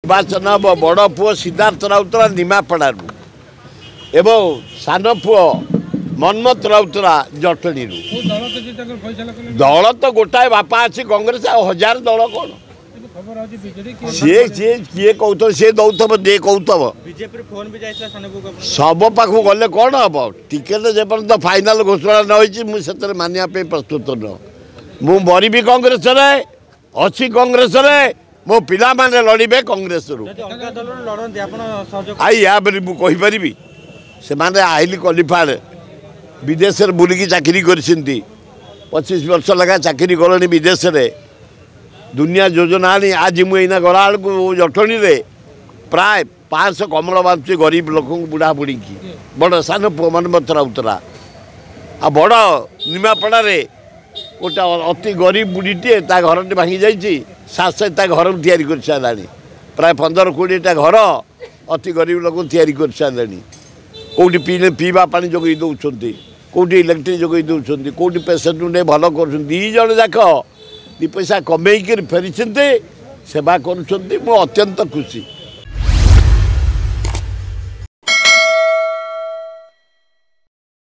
निर्वाचन हम बड़ पुओ सिद्धार्थ राउतराय निमापड़ारू एवं सान पुओ मनमत राउतराय जटणी दल तो गोटाए बापा अच्छी कांग्रेस हजार दल कौन सी किए कौथ सी दौथब दे कौथब सब पाख गले कौन हम टिकेट जेपर्यंत फाइनाल घोषणा न होती मानिया प्रस्तुत न मु मरबी कांग्रेस अच्छी कांग्रेस मो पिला माने लड़े कांग्रेस आई या मुझे से माने आइली क्वालिफाइड विदेश बुलिकी चाकरी कर 25 वर्ष लगा चाकरी कले विदेश दुनिया योजना आनी आज मुझे गला बेलू जटणी प्राय 500 कमल बांधुचे गरीब लोक बुढ़ा बुढ़ी की बड़ सान पुओ मनमत राउतराय आ बड़ निमापड़ा गोटे अति गरीब बुढ़ीटे घर भांगी जाइए सासे घर तैयारी कर सारे प्राय 15-20टा घर अति गरीब लोक तैयारी कर सारे कौटी पीवा पानी जोगे दौरान कौटी इलेक्ट्रिक जोगे दौरान कौटी पेसेंट ने भल कर दीज जाक 2 पैसा कमेक फेरी सेवा कर अत्यंत खुशी।